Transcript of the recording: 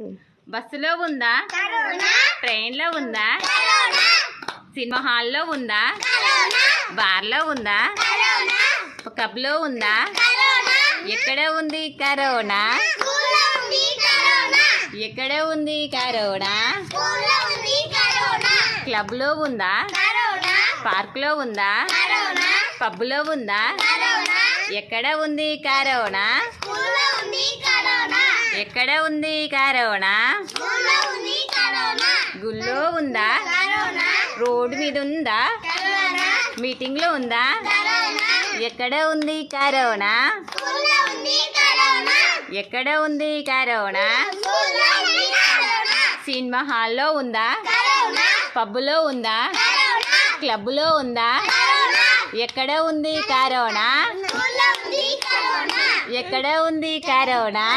బస్సులో ఉందా, ట్రైన్లో ఉందా, సినిమా హాల్లో ఉందా, బార్లో ఉందా, క్లబ్లో ఉందా? ఎక్కడ ఉంది కరోనా? ఎక్కడ ఉంది కరోనా? క్లబ్లో ఉందా, పార్క్లో ఉందా, పబ్లో ఉందా? ఎక్కడ ఉంది కరోనా? ఎక్కడ ఉంది కరోనా? గుళ్ళో ఉందా, రోడ్డు మీద ఉందా, మీటింగ్లో ఉందా? ఎక్కడ ఉంది కరోనా? ఎక్కడ ఉంది కరోనా? సినిమా హాల్లో ఉందా, పబ్లో ఉందా, క్లబ్లో ఉందా? ఎక్కడ ఉంది కరోనా? ఎక్కడ ఉంది కరోనా?